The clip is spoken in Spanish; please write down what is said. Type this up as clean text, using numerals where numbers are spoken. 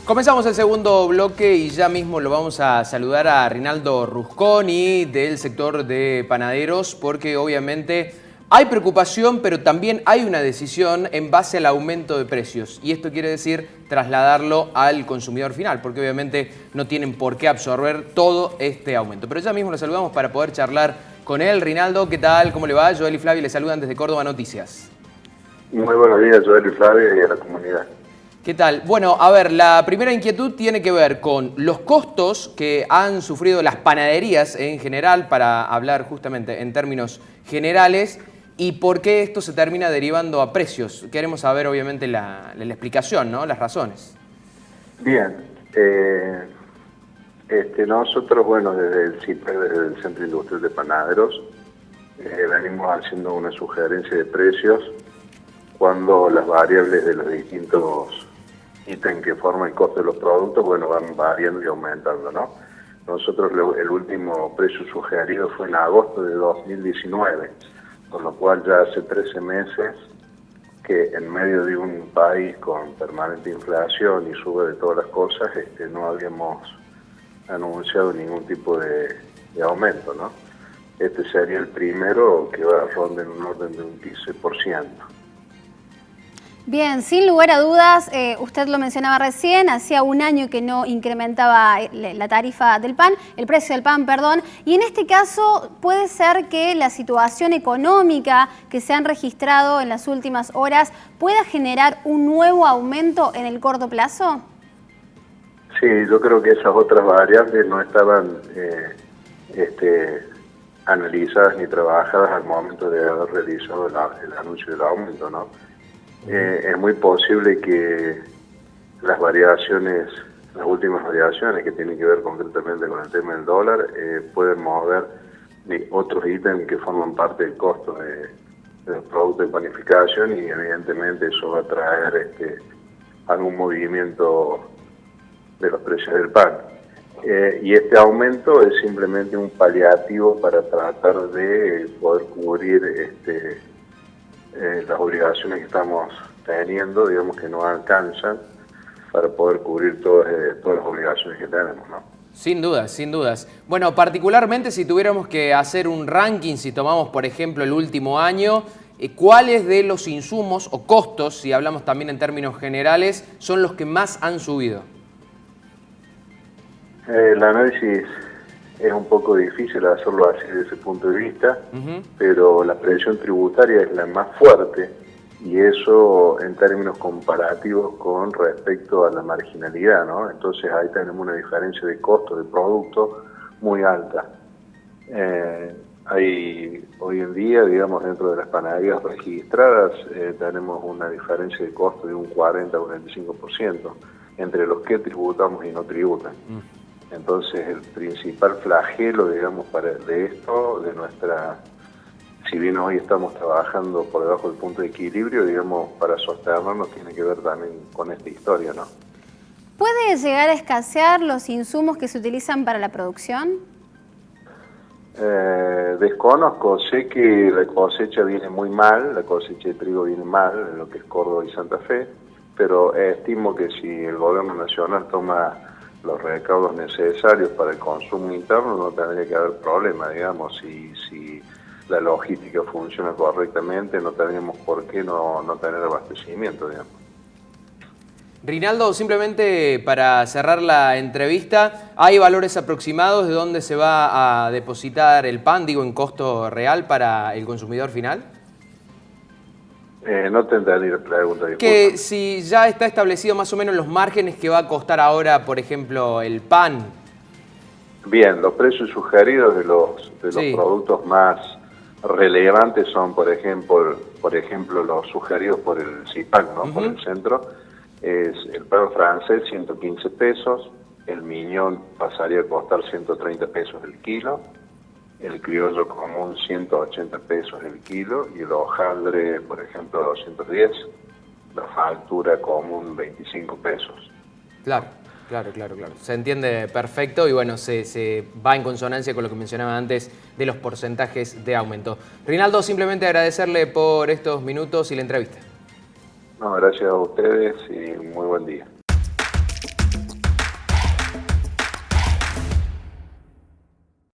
Comenzamos el segundo bloque y ya mismo lo vamos a saludar a Rinaldo Rusconi del sector de panaderos, porque obviamente hay preocupación, pero también hay una decisión en base al aumento de precios. Y esto quiere decir trasladarlo al consumidor final, porque obviamente no tienen por qué absorber todo este aumento. Pero ya mismo lo saludamos para poder charlar con él. Rinaldo, ¿qué tal? ¿Cómo le va? Joel y Flavio le saludan desde Córdoba Noticias. Muy buenos días, Joel y Flavio, y a la comunidad. ¿Qué tal? Bueno, a ver, la primera inquietud tiene que ver con los costos que han sufrido las panaderías en general, para hablar justamente en términos generales, y por qué esto se termina derivando a precios. Queremos saber, obviamente, la explicación, ¿no? Las razones. Bien. Nosotros, bueno, desde el CIPE, desde el Centro Industrial de Panaderos, venimos haciendo una sugerencia de precios cuando las variables de los distintos ítems que forman el costo de los productos, bueno, van variando y aumentando, ¿no? Nosotros el último precio sugerido fue en agosto de 2019, con lo cual ya hace 13 meses que en medio de un país con permanente inflación y sube de todas las cosas, no habíamos anunciado ningún tipo de aumento, ¿no? Este sería el primero, que va a rondar en un orden de un 15%. Bien, sin lugar a dudas, usted lo mencionaba recién, hacía un año que no incrementaba la tarifa del pan, el precio del pan, perdón, y en este caso puede ser que la situación económica que se han registrado en las últimas horas pueda generar un nuevo aumento en el corto plazo. Sí, yo creo que esas otras variables no estaban analizadas ni trabajadas al momento de haber realizado el anuncio del aumento, ¿no? Es muy posible que las variaciones, las últimas variaciones que tienen que ver concretamente con el tema del dólar, pueden mover otros ítems que forman parte del costo de los productos de panificación, y evidentemente eso va a traer algún movimiento de los precios del pan. Y este aumento es simplemente un paliativo para tratar de poder cubrir las obligaciones que estamos teniendo, digamos, que no alcanzan para poder cubrir todas las obligaciones que tenemos, ¿no? Sin dudas, sin dudas. Bueno, particularmente si tuviéramos que hacer un ranking, si tomamos por ejemplo el último año, ¿cuáles de los insumos o costos, si hablamos también en términos generales, son los que más han subido? El análisis es un poco difícil hacerlo así desde ese punto de vista, pero la presión tributaria es la más fuerte, y eso en términos comparativos con respecto a la marginalidad, ¿no? Entonces ahí tenemos una diferencia de costo de producto muy alta. Hoy en día, digamos, dentro de las panaderías registradas, tenemos una diferencia de costo de un 40-45% entre los que tributamos y no tributan. Entonces el principal flagelo, digamos, de esto, de nuestra, si bien hoy estamos trabajando por debajo del punto de equilibrio, digamos, para sostenernos, tiene que ver también con esta historia, ¿no? ¿Puede llegar a escasear los insumos que se utilizan para la producción? Desconozco, sé que la cosecha viene muy mal, la cosecha de trigo viene mal en lo que es Córdoba y Santa Fe, pero estimo que si el gobierno nacional toma los recaudos necesarios para el consumo interno, no tendría que haber problema, digamos. Si la logística funciona correctamente, no tendríamos por qué no tener abastecimiento, digamos. Rinaldo, simplemente para cerrar la entrevista, ¿hay valores aproximados de dónde se va a depositar el pan, digo, en costo real para el consumidor final? No te entendí la pregunta, disculpa. Que si ya está establecido más o menos los márgenes que va a costar ahora, por ejemplo, el pan. Bien, los precios sugeridos de los productos más relevantes son, por ejemplo, los sugeridos por el CIPAC, ¿no? Por el centro. Es el pan francés, 115 pesos, el miñón pasaría a costar 130 pesos el kilo, el criollo común 180 pesos el kilo, y el hojaldre, por ejemplo, 210, la factura común 25 pesos. Claro. Se entiende perfecto y bueno, se va en consonancia con lo que mencionaba antes de los porcentajes de aumento. Rinaldo, simplemente agradecerle por estos minutos y la entrevista. No, gracias a ustedes y muy buen día.